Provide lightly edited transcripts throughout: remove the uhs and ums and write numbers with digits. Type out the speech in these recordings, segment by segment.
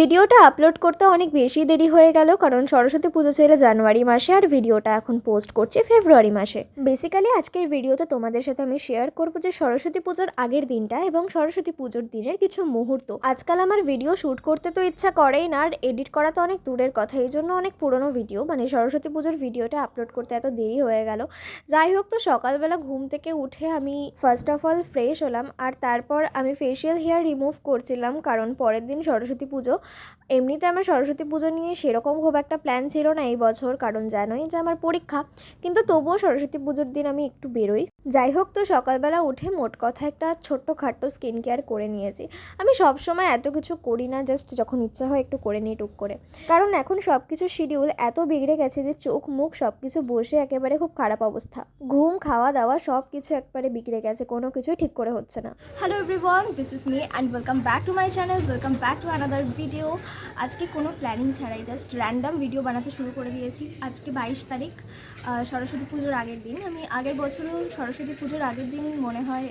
ভিডিওটা আপলোড করতে অনেক বেশি দেরি হয়ে গেল, কারণ সরস্বতী পুজো ছিল জানুয়ারি মাসে আর ভিডিওটা এখন পোস্ট করছি ফেব্রুয়ারি মাসে। বেসিক্যালি আজকের ভিডিওতে তোমাদের সাথে আমি শেয়ার করব যে সরস্বতী পুজোর আগের দিনটা এবং সরস্বতী পুজোর দিনের কিছু মুহূর্ত। আজকাল আমার ভিডিও শ্যুট করতে তো ইচ্ছা করেই না, আর এডিট করা তো অনেক দূরের কথা, এই জন্য অনেক পুরনো ভিডিও মানে সরস্বতী পুজোর ভিডিওটা আপলোড করতে এত দেরি হয়ে গেল। যাই হোক, তো সকালবেলা ঘুম থেকে উঠে আমি ফার্স্ট অফ অল ফ্রেশ হলাম, আর তারপর আমি ফেশিয়াল হেয়ার রিমুভ করছিলাম, কারণ পরের দিন সরস্বতী পুজো। এমনিতে আমার সরস্বতী পুজো নিয়ে সেরকম খুব একটা প্ল্যান ছিল না এই বছর, কারণ জানোই যে আমার পরীক্ষা, কিন্তু তবুও সরস্বতী পুজোর দিন আমি একটু বেরোই। যাই হোক, তো সকালবেলা উঠে মোট কথা একটা ছোট্টখাট্টো স্কিন কেয়ার করে নিয়েছি। আমি সবসময় এত কিছু করি না, জাস্ট যখন ইচ্ছা হয় একটু করে নিই টুক করে, কারণ এখন সব কিছু শিডিউল এত বিগড়ে গেছে যে চোখ মুখ সব কিছু বসে একেবারে খুব খারাপ অবস্থা। ঘুম খাওয়া দাওয়া সব কিছু একবারে বিগড়ে গেছে, কোনো কিছুই ঠিক করে হচ্ছে না। Hello everyone, this is me and welcome back to my channel, welcome back to another video. আজকে কোনো প্ল্যানিং ছাড়াই জাস্ট র্যান্ডাম ভিডিও বানাতে শুরু করে দিয়েছি। আজকে 22 তারিখ, সরস্বতী পুজোর আগের দিন। আমি আগের বছরও সরস্বতী পুজোর আগের দিন মনে হয়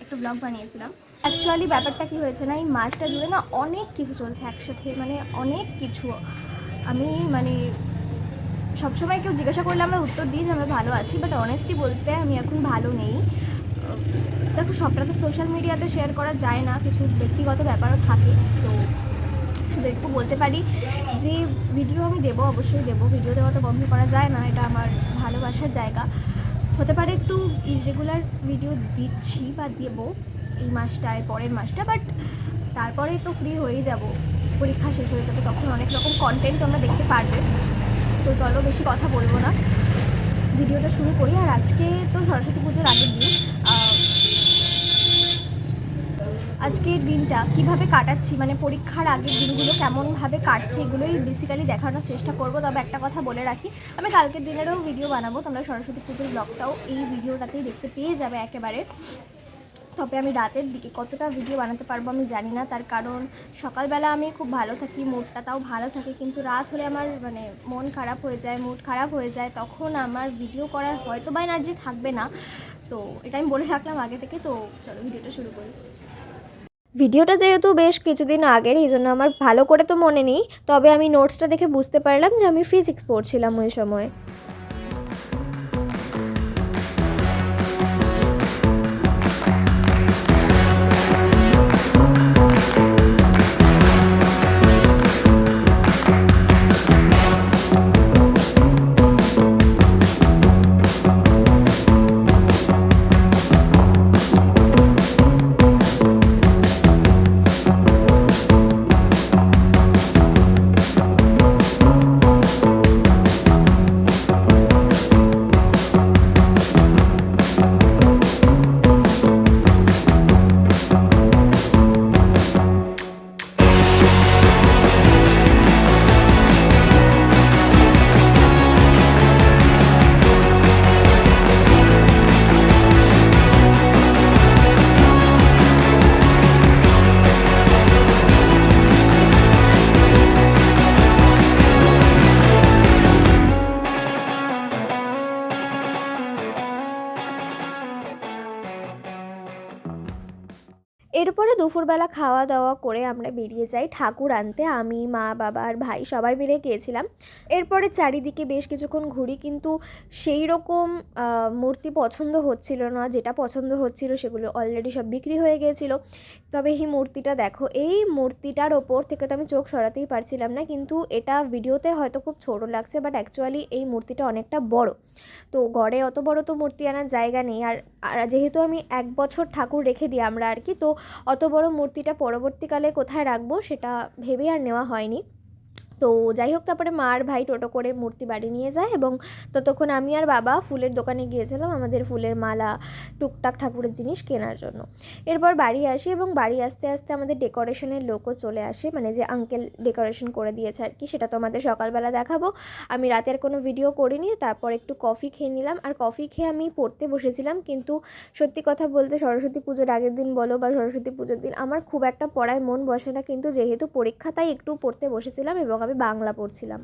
একটা ব্লগ বানিয়েছিলাম। অ্যাকচুয়ালি ব্যাপারটা কি হয়েছে না, এই মাসটা জুড়ে না অনেক কিছু চলছে একসাথে, মানে অনেক কিছু। আমি সবসময় কেউ জিজ্ঞাসা করলে আমরা উত্তর দিই যে আমরা ভালো আছি, বাট অনেস্টলি বলতে আমি এখন ভালো নেই। দেখো, সবটা তো সোশ্যাল মিডিয়াতে শেয়ার করা যায় না, কিছু ব্যক্তিগত ব্যাপারও থাকে। তো শুধু একটু বলতে পারি যে ভিডিও আমি দেবো, অবশ্যই দেবো, ভিডিও দেওয়া তো বন্ধ করা যায় না, এটা আমার ভালোবাসার জায়গা। হতে পারে একটু ইরেগুলার ভিডিও দিচ্ছি বা দেবো এই মাসটায়, পরের মাসটা, বাট তারপরে তো ফ্রি হয়েই যাব, পরীক্ষা শেষ হয়ে যাবে, তখন অনেক রকম কন্টেন্ট তোমরা দেখতে পারবে। তো চলো বেশি কথা বলবো না, ভিডিওটা শুরু করি। আর আজকে তো সরস্বতী পুজোর আগের দিন, আজকের দিনটা কিভাবে কাটাচ্ছি, মানে পরীক্ষার আগের দিনগুলো কেমনভাবে কাটছে, এগুলোই বেসিক্যালি দেখানোর চেষ্টা করব। তবে একটা কথা বলে রাখি, আমি কালকের দিনেরও ভিডিও বানাবো, তোমরা সরস্বতী পুজোর ব্লগটাও এই ভিডিওটাতেই দেখতে পেয়ে যাবে একেবারে। তবে আমি রাতের দিকে কতটা ভিডিও বানাতে পারবো আমি জানি না, তার কারণ সকালবেলা আমি খুব ভালো থাকি, মুডটা তাও ভালো থাকে, কিন্তু রাত হলে আমার মানে মন খারাপ হয়ে যায়, মুড খারাপ হয়ে যায়, তখন আমার ভিডিও করার হয়তো বা এনার্জি থাকবে না। তো এটা আমি বলে রাখলাম আগে থেকে। তো চলো ভিডিওটা শুরু করি। ভিডিওটা যেহেতু বেশ কিছুদিন আগের, এই জন্য আমার ভালো করে তো মনে নেই, তবে আমি নোটসটা দেখে বুঝতে পারলাম যে আমি ফিজিক্স পড়ছিলাম ওই সময়। এরপরে দুপুরবেলা খাওয়া দাওয়া করে আমরা বেরিয়ে যাই ঠাকুর আনতে। আমি, মা, বাবা আর ভাই সবাই মিলে গিয়েছিলাম। এরপরে চারিদিকে বেশ কিছুক্ষণ ঘুরি, কিন্তু সেই রকম মূর্তি পছন্দ হচ্ছিল না। যেটা পছন্দ হচ্ছিল সেগুলো অলরেডি সব বিক্রি হয়ে গিয়েছিল। তবে এই মূর্তিটা দেখো, এই মূর্তিটার ওপর থেকে তো আমি চোখ সরাতেই পারছিলাম না, কিন্তু এটা ভিডিওতে হয়তো খুব ছোট লাগছে, বাট অ্যাকচুয়ালি এই মূর্তিটা অনেকটা বড়। তো ঘরে অত বড় তো মূর্তি আনার জায়গা নেই, আর যেহেতু আমি 1 বছর ঠাকুর রেখে দিই আমরা আর কি, তো অত বড় মূর্তিটা পরবর্তীকালে কোথায় রাখবো সেটা ভেবে আর নেওয়া হয়নি। তো যাই হোক, তারপরে মা আর ভাই টোটো করে মূর্তি বাড়ি নিয়ে যায়, এবং ততক্ষণ আমি আর বাবা ফুলের দোকানে গিয়েছিলাম আমাদের ফুলের মালা, টুকটাক ঠাকুরের জিনিস কেনার জন্য। এরপর বাড়ি আসি, এবং বাড়ি আসতে আসতে আমাদের ডেকোরেশনের লোকও চলে আসে, মানে যে আঙ্কেল ডেকোরেশন করে দিয়েছে আর কি, সেটা তো আমাদের সকালবেলা দেখাবো। আমি রাতের কোনো ভিডিও করিনি। তারপর একটু কফি খেয়ে নিলাম, আর কফি খেয়ে আমি পড়তে বসেছিলাম। কিন্তু সত্যি কথা বলতে সরস্বতী পুজোর আগের দিন বলো বা সরস্বতী পুজোর দিন আমার খুব একটা পড়ায় মন বসে না, কিন্তু যেহেতু পরীক্ষা তাই একটু পড়তে বসেছিলাম, এবং আমি বাংলা পড়ছিলাম।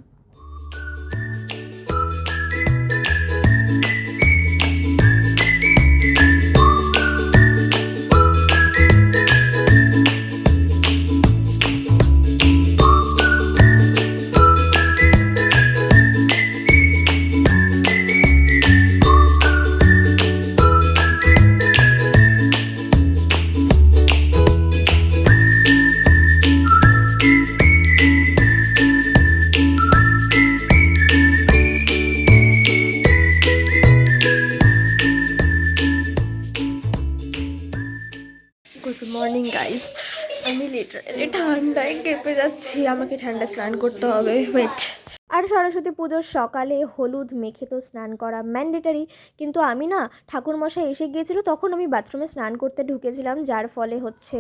গাইস, আমি লিটারালি ঠান্ডায় কেঁপে যাচ্ছি, আমাকে ঠান্ডা স্নান করতে হবে, ওয়েট। আর সরস্বতী পুজোর সকালে হলুদ মেখে তো স্নান করা ম্যান্ডেটারি, কিন্তু আমি না ঠাকুরমশাই এসে গিয়েছিল তখন আমি বাথরুমে স্নান করতে ঢুকেছিলাম, যার ফলে হচ্ছে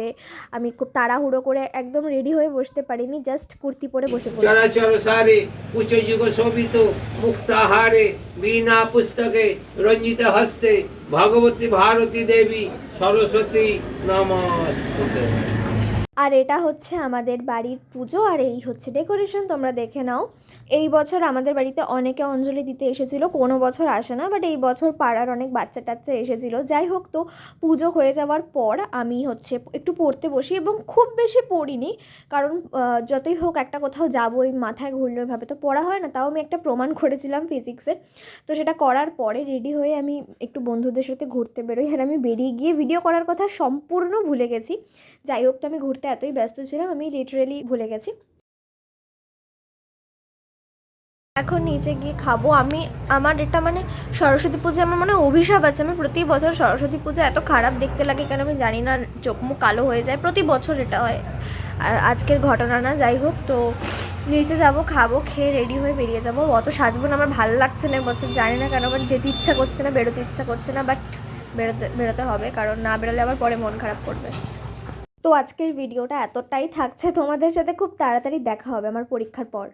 আমি খুব তাড়াহুড়ো করে একদম রেডি হয়ে বসতে পারিনি, জাস্ট কুর্তি পরে বসে পড়েছি। চরাচর সারে উচ্চ যুগ শোভিত মুক্তাহারে বীণা পুস্তকে রঞ্জিত হস্তে ভগবতী ভারতী দেবী সরস্বতী নমস্তুতে। আর এটা হচ্ছে আমাদের বাড়ির পুজো, আর এই হচ্ছে ডেকোরেশন, তোমরা দেখে নাও। এই বছর আমাদের বাড়িতে অনেকে অঞ্জলি দিতে এসেছিল, কোনো বছর আসে না, বাট এই বছর পাড়ার অনেক বাচ্চা টাচ্চা এসেছিলো। যাই হোক, তো পুজো হয়ে যাওয়ার পর আমি হচ্ছে একটু পড়তে বসি, এবং খুব বেশি পড়িনি, কারণ যতই হোক একটা কোথাও যাবো, ওই মাথায় ঘুরলে ওইভাবে তো পড়া হয় না। তাও আমি একটা প্রমাণ করেছিলাম ফিজিক্সের, তো সেটা করার পরে রেডি হয়ে আমি একটু বন্ধুদের সাথে ঘুরতে বেরোই। আর আমি বেরিয়ে গিয়ে ভিডিও করার কথা সম্পূর্ণ ভুলে গেছি। যাই হোক, তো আমি ঘুরতে এতই ব্যস্ত ছিলাম, আমি লিটারেলি ভুলে গেছি। এখন নিচে গিয়ে খাবো আমি। আমার এটা মানে সরস্বতী পুজো আমার মানে অভিশাপ আছে, আমি প্রতি বছর সরস্বতী পুজো এত খারাপ দেখতে লাগে কেন আমি জানি না, চোখ মুখ কালো হয়ে যায়, প্রতি বছর এটা হয়, আর আজকের ঘটনা না। যাই হোক, তো নিচে যাবো, খাবো, খেয়ে রেডি হয়ে বেরিয়ে যাবো। অত সাজবো না, আমার ভালো লাগছে না এবছর, জানি না কেন, বাট যেতে ইচ্ছা করছে না, বেরোতে ইচ্ছা করছে না, বাট বেরোতে হবে, কারণ না বেরোলে আবার পরে মন খারাপ করবে। তো আজকের ভিডিওটা এতটাই থাকছে, তোমাদের সাথে খুব তাড়াতাড়ি দেখা হবে আমার পরীক্ষার পর।